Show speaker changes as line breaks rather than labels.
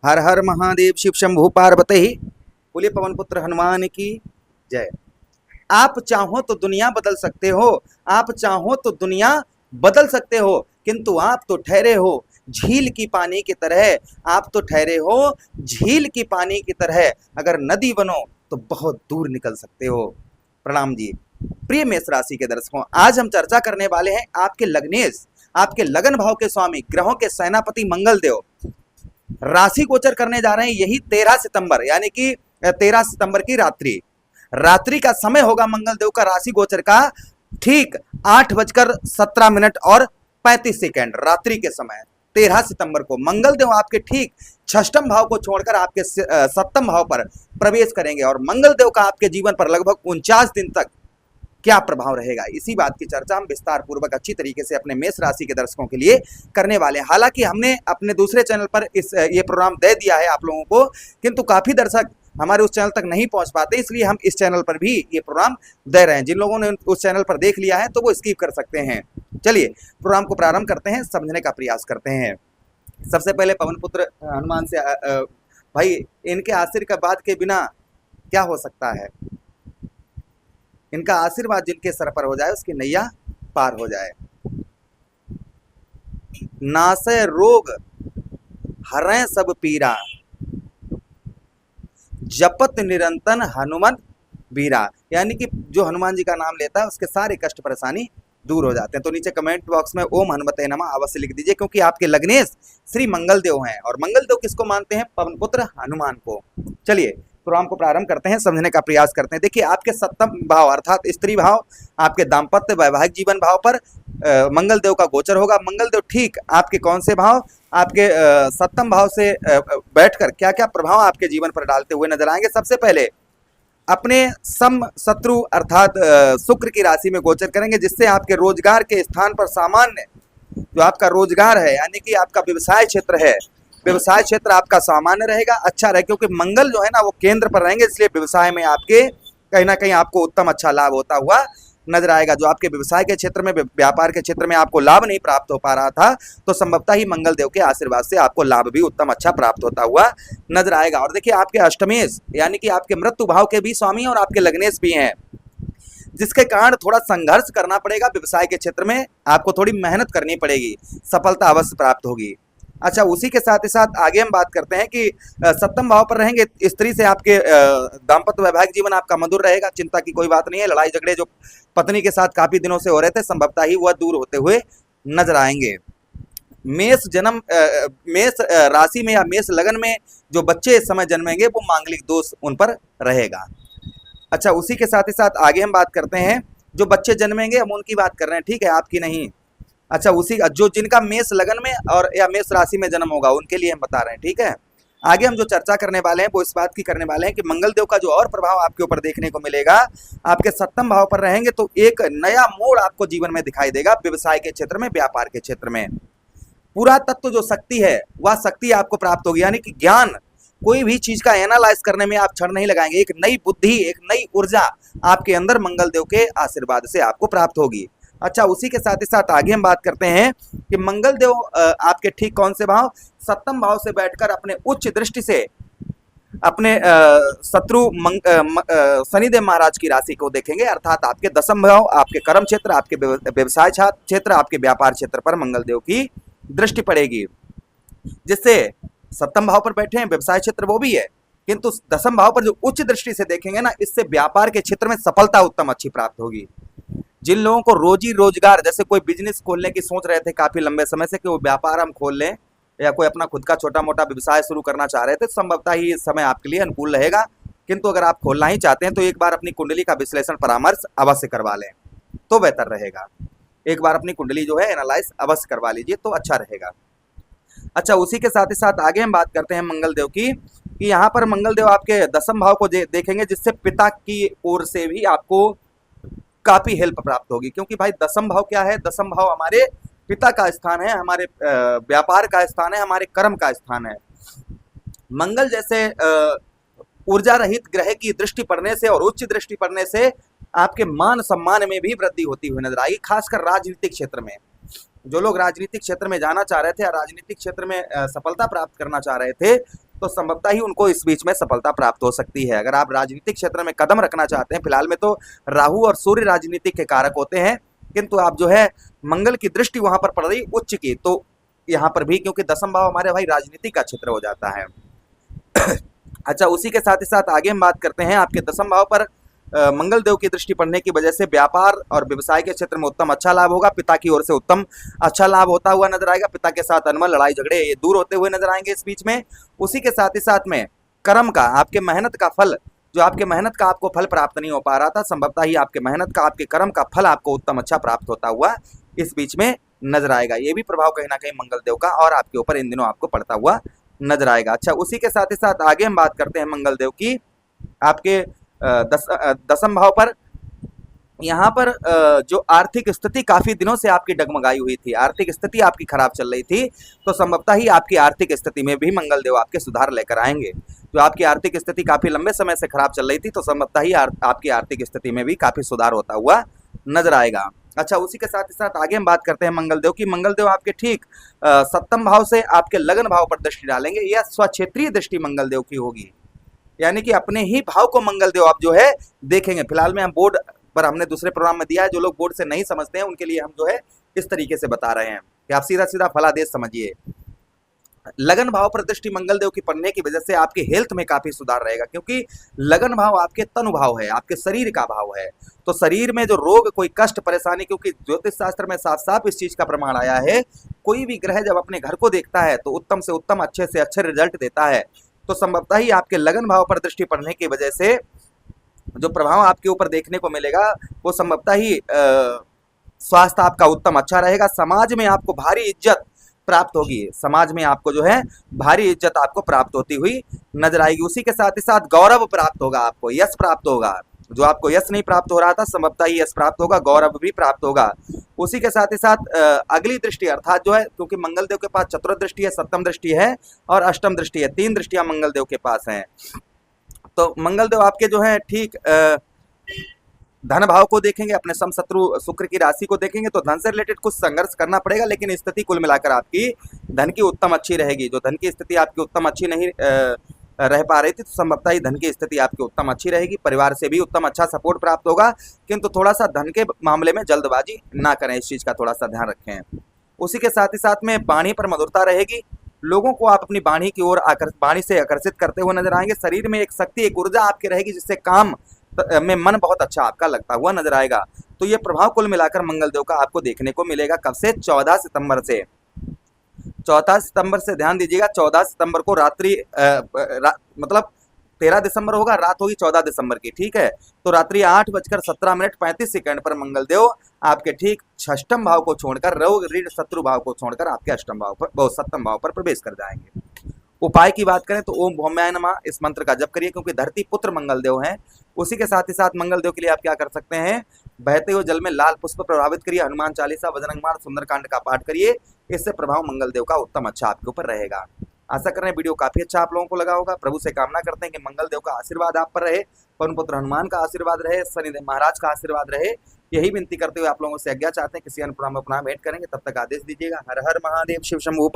हर हर महादेव शिव शंभु पार्वती। बोलिए पवन पुत्र हनुमान की जय। आप चाहो तो दुनिया बदल सकते हो, आप चाहो तो दुनिया बदल सकते हो, किंतु आप तो ठहरे हो झील की पानी की तरह। आप तो ठहरे हो झील की पानी की तरह, अगर नदी बनो तो बहुत दूर निकल सकते हो। प्रणाम जी। प्रिय मेष राशि के दर्शकों, आज हम चर्चा करने वाले हैं आपके लग्नेश, आपके लगन भाव के स्वामी, ग्रहों के सेनापति मंगल देव राशि गोचर करने जा रहे हैं। यही 13 सितंबर यानी कि 13 सितंबर की रात्रि का समय होगा मंगल देव का राशि गोचर का, ठीक 8:17 और 35 सेकेंड रात्रि के समय 13 सितंबर को मंगल देव आपके ठीक षष्ठम भाव को छोड़कर आपके सप्तम भाव पर प्रवेश करेंगे और मंगल देव का आपके जीवन पर लगभग 49 दिन तक क्या प्रभाव रहेगा, इसी बात की चर्चा हम विस्तार पूर्वक अच्छी तरीके से अपने मेष राशि के दर्शकों के लिए करने वाले हैं। हालांकि हमने अपने दूसरे चैनल पर ये प्रोग्राम दे दिया है आप लोगों को, किंतु काफी दर्शक हमारे उस चैनल तक नहीं पहुंच पाते, इसलिए हम इस चैनल पर भी ये प्रोग्राम दे रहे हैं। जिन लोगों ने उस चैनल पर देख लिया है तो वो स्किप कर सकते हैं। चलिए प्रोग्राम को प्रारंभ करते हैं, समझने का प्रयास करते हैं। सबसे पहले पवन पुत्र हनुमान से भाई, इनके आशीर्वाद के बिना क्या हो सकता है? इनका आशीर्वाद जिनके सर पर हो जाए उसकी नैया पार हो जाए। नासय रोग हरें सब पीरा, जपत निरंतन हनुमत बीरा। यानी कि जो हनुमान जी का नाम लेता है उसके सारे कष्ट परेशानी दूर हो जाते हैं। तो नीचे कमेंट बॉक्स में ओम हनुमते नमः अवश्य लिख दीजिए, क्योंकि आपके लग्नेश श्री मंगल देव हैं और मंगल देव किसको मानते हैं? पवन पुत्र हनुमान को। चलिए प्रोग्राम को प्रारंभ करते हैं, समझने का प्रयास करते हैं। देखिए आपके सप्तम भाव अर्थात स्त्री भाव, आपके दाम्पत्य वैवाहिक जीवन भाव पर मंगल देव का गोचर होगा। मंगल देव ठीक आपके कौन से भाव? आपके सप्तम भाव से बैठकर क्या क्या प्रभाव आपके जीवन पर डालते हुए नजर आएंगे। सबसे पहले अपने सम शत्रु अर्थात शुक्र की राशि में गोचर करेंगे, जिससे आपके रोजगार के स्थान पर सामान्य जो आपका रोजगार है यानी कि आपका व्यवसाय क्षेत्र है, व्यवसाय क्षेत्र आपका सामान्य रहेगा, अच्छा रहे, क्योंकि मंगल जो है ना वो केंद्र पर रहेंगे, इसलिए व्यवसाय में आपके कहीं ना कहीं आपको उत्तम अच्छा लाभ होता हुआ नजर आएगा। जो आपके व्यवसाय के क्षेत्र में, व्यापार के क्षेत्र में आपको लाभ नहीं प्राप्त हो पा रहा था, तो संभवतः ही मंगल देव के आशीर्वाद से आपको लाभ भी उत्तम अच्छा प्राप्त होता हुआ नजर आएगा। और देखिए आपके अष्टमेश यानी कि आपके मृत्यु भाव के भी स्वामी और आपके लग्नेश भी हैं, जिसके कारण थोड़ा संघर्ष करना पड़ेगा। व्यवसाय के क्षेत्र में आपको थोड़ी मेहनत करनी पड़ेगी, सफलता अवश्य प्राप्त होगी। अच्छा, उसी के साथ ही साथ आगे हम बात करते हैं कि सप्तम भाव पर रहेंगे स्त्री से आपके दाम्पत्य वैवाहिक जीवन आपका मधुर रहेगा, चिंता की कोई बात नहीं है। लड़ाई झगड़े जो पत्नी के साथ काफी दिनों से हो रहे थे, संभवतः ही वह दूर होते हुए नजर आएंगे। मेष राशि में या मेष लगन में जो बच्चे इस समय जन्मेंगे वो मांगलिक दोष उन पर रहेगा। अच्छा, उसी के साथ ही साथ आगे हम बात करते हैं जो बच्चे जन्मेंगे हम उनकी बात कर रहे हैं, ठीक है, आपकी नहीं। अच्छा, उसी जो जिनका मेष लगन में और या मेष राशि में जन्म होगा उनके लिए हम बता रहे हैं, ठीक है। आगे हम जो चर्चा करने वाले हैं वो इस बात की करने वाले हैं कि मंगल देव का जो और प्रभाव आपके ऊपर देखने को मिलेगा, आपके सप्तम भाव पर रहेंगे तो एक नया मोड़ आपको जीवन में दिखाई देगा। व्यवसाय के क्षेत्र में, व्यापार के क्षेत्र में पूरा तत्व जो शक्ति है वह शक्ति आपको प्राप्त होगी, यानी कि ज्ञान, कोई भी चीज का एनालाइज करने में आप क्षण नहीं लगाएंगे। एक नई बुद्धि, एक नई ऊर्जा आपके अंदर मंगल देव के आशीर्वाद से आपको प्राप्त होगी। अच्छा, उसी के साथ ही साथ आगे हम बात करते हैं कि मंगल देव आपके ठीक कौन से भाव? सप्तम भाव से बैठकर अपने उच्च दृष्टि से अपने शत्रु शनिदेव महाराज की राशि को देखेंगे, अर्थात आपके दसम भाव, आपके कर्म क्षेत्र, आपके व्यवसाय क्षेत्र, आपके व्यापार क्षेत्र पर मंगल देव की दृष्टि पड़ेगी, जिससे सप्तम भाव पर बैठे हैं, व्यवसाय क्षेत्र वो भी है, किंतु दसम भाव पर जो उच्च दृष्टि से देखेंगे ना, इससे व्यापार के क्षेत्र में सफलता उत्तम अच्छी प्राप्त होगी। जिन लोगों को रोजी रोजगार, जैसे कोई बिजनेस खोलने की सोच रहे थे काफी लंबे समय से कि वो व्यापार हम खोल लें या कोई अपना खुद का छोटा मोटा व्यवसाय शुरू करना चाह रहे थे, संभवतः ही इस समय आपके लिए अनुकूल रहेगा। किंतु अगर आप खोलना ही चाहते हैं तो एक बार अपनी कुंडली का विश्लेषण परामर्श अवश्य करवा लें तो बेहतर रहेगा। एक बार अपनी कुंडली जो है एनालाइज अवश्य करवा लीजिए तो अच्छा रहेगा। अच्छा, उसी के साथ ही साथ आगे हम बात करते हैं मंगल देव की, कि यहाँ पर मंगल देव आपके दसम भाव को देखेंगे, जिससे पिता की ओर से भी आपको काफी हेल्प प्राप्त होगी। क्योंकि भाई दसम भाव क्या है? दसम भाव हमारे पिता का स्थान है, हमारे व्यापार का स्थान है, हमारे कर्म का स्थान है। मंगल जैसे ऊर्जा रहित ग्रह की दृष्टि पड़ने से और उच्च दृष्टि पड़ने से आपके मान सम्मान में भी वृद्धि होती हुई नजर आएगी। खासकर राजनीतिक क्षेत्र में जो लोग राजनीतिक क्षेत्र में जाना चाह रहे थे या राजनीतिक क्षेत्र में सफलता प्राप्त करना चाह रहे थे, तो संभवतः ही उनको इस बीच में सफलता प्राप्त हो सकती है। अगर आप राजनीतिक क्षेत्र में कदम रखना चाहते हैं, फिलहाल में तो राहु और सूर्य राजनीतिक के कारक होते हैं, किंतु आप जो है मंगल की दृष्टि वहां पर पड़ रही उच्च की, तो यहाँ पर भी क्योंकि दसम भाव हमारे भाई राजनीति का क्षेत्र हो जाता है। अच्छा, उसी के साथ ही साथ आगे हम बात करते हैं आपके दसम भाव पर मंगल देव की दृष्टि पड़ने की वजह से व्यापार और व्यवसाय के क्षेत्र में उत्तम अच्छा लाभ होगा। पिता की ओर से उत्तम अच्छा लाभ होता हुआ नजर आएगा। पिता के साथ अनबन, लड़ाई झगड़े ये दूर होते हुए नजर आएंगे इस बीच में। उसी के साथ ही साथ में कर्म का, आपके मेहनत का फल, जो आपके मेहनत का आपको फल प्राप्त नहीं हो पा रहा था, संभवतः ही आपके मेहनत का, आपके कर्म का फल आपको उत्तम अच्छा प्राप्त होता हुआ इस बीच में नजर आएगा। ये भी प्रभाव कहीं ना कहीं मंगल देव का और आपके ऊपर इन दिनों आपको पड़ता हुआ नजर आएगा। अच्छा, उसी के साथ ही साथ आगे हम बात करते हैं मंगल देव की आपके दसम भाव पर। यहाँ पर जो आर्थिक स्थिति काफी दिनों से आपकी डगमगाई हुई थी, आर्थिक स्थिति आपकी खराब चल रही थी, तो संभवतः ही आपकी आर्थिक स्थिति में भी मंगल देव आपके सुधार लेकर आएंगे। जो आपकी आर्थिक स्थिति काफी लंबे समय से खराब चल रही थी, तो संभवतः ही आपकी आर्थिक स्थिति में भी काफी सुधार होता हुआ नजर आएगा। अच्छा, उसी के साथ ही साथ आगे हम बात करते हैं मंगल देव की। मंगल देव आपके ठीक सप्तम भाव से आपके लगन भाव पर दृष्टि डालेंगे। यह स्वक्षेत्रीय दृष्टि मंगल देव की होगी, यानी कि अपने ही भाव को मंगल देव आप जो है देखेंगे। फिलहाल में हम बोर्ड पर हमने दूसरे प्रोग्राम में दिया है, जो लोग बोर्ड से नहीं समझते हैं उनके लिए हम जो है इस तरीके से बता रहे हैं कि आप सीधा सीधा फलादेश समझिए। लगन भाव पर दृष्टि मंगल देव की पड़ने की वजह से आपके हेल्थ में काफी सुधार रहेगा, क्योंकि लगन भाव आपके तनु भाव है, आपके शरीर का भाव है। तो शरीर में जो रोग, कोई कष्ट, परेशानी, क्योंकि ज्योतिष शास्त्र में साफ साफ इस चीज का प्रमाण आया है, कोई भी ग्रह जब अपने घर को देखता है तो उत्तम से उत्तम, अच्छे से अच्छे रिजल्ट देता है। तो संभवतः ही आपके लगन भाव पर दृष्टि पड़ने की वजह से जो प्रभाव आपके ऊपर देखने को मिलेगा वो संभवतः ही स्वास्थ्य आपका उत्तम अच्छा रहेगा। समाज में आपको भारी इज्जत प्राप्त होगी, समाज में आपको जो है भारी इज्जत आपको प्राप्त होती हुई नजर आएगी। उसी के साथ ही साथ गौरव प्राप्त होगा, आपको यश प्राप्त होगा। जो आपको यश नहीं प्राप्त हो रहा था, संभवतः ही यश प्राप्त होगा, गौरव भी प्राप्त होगा। उसी के साथ ही साथ अगली दृष्टि, अर्थात जो है, क्योंकि मंगल देव के पास चतुर्थ दृष्टि है, सप्तम दृष्टि है और अष्टम दृष्टि है, 3 दृष्टियां मंगल देव के पास हैं। तो मंगल देव आपके जो है ठीक धन भाव को देखेंगे, अपने समशत्रु शुक्र की राशि को देखेंगे, तो धन से रिलेटेड कुछ संघर्ष करना पड़ेगा, लेकिन स्थिति कुल मिलाकर आपकी धन की उत्तम अच्छी रहेगी। जो धन की स्थिति आपकी उत्तम अच्छी नहीं रह पा रही थी, तो संभवतः ही धन की स्थिति आपकी उत्तम अच्छी रहेगी। परिवार से भी उत्तम अच्छा सपोर्ट प्राप्त होगा, किंतु थोड़ा सा धन के मामले में जल्दबाजी ना करें, इस चीज का थोड़ा सा ध्यान रखें। उसी के साथ ही साथ में वाणी पर मधुरता रहेगी। लोगों को आप अपनी वाणी की ओर वाणी से आकर्षित करते हुए नजर आएंगे। शरीर में एक शक्ति, एक ऊर्जा आपकी रहेगी, जिससे काम में मन बहुत अच्छा आपका लगता हुआ नजर आएगा। तो ये प्रभाव कुल मिलाकर मंगल देव का आपको देखने को मिलेगा। कब से? 14 सितंबर से। 14 सितंबर से ध्यान दीजिएगा, 14 सितंबर को रात्रि मतलब 13 दिसंबर होगा, रात होगी 14 दिसंबर की, ठीक है। तो रात्रि 8:17:35 पर मंगल देव आपके ठीक षष्ठम भाव को छोड़कर, रोग ऋण शत्रु भाव को छोड़कर आपके अष्टम भाव पर, सप्तम भाव पर प्रवेश कर जाएंगे। उपाय की बात करें तो ओम भौम्याय नमः इस मंत्र का जप करिए, क्योंकि धरती पुत्र मंगल देव हैं। उसी के साथ ही साथ मंगल देव के लिए आप क्या कर सकते हैं, बहते हुए जल में लाल पुष्प प्रभावित करिए, हनुमान चालीसा, बजरंगबाण, सुंदरकांड का पाठ करिए। इससे प्रभाव मंगल देव का उत्तम अच्छा आपके ऊपर रहेगा। आशा कर रहे हैं वीडियो काफी अच्छा आप लोगों को लगा होगा। प्रभु से कामना करते हैं कि मंगल देव का आशीर्वाद आप पर रहे, पवन पुत्र हनुमान का आशीर्वाद रहे, शनिदेव महाराज का आशीर्वाद रहे। यही विनती करते हुए आप लोगों से आज्ञा चाहते हैं। किसी अन्य प्रोग्राम में अपना भेंट करेंगे, तब तक आदेश दीजिएगा। हर हर महादेव, शिव शंभू।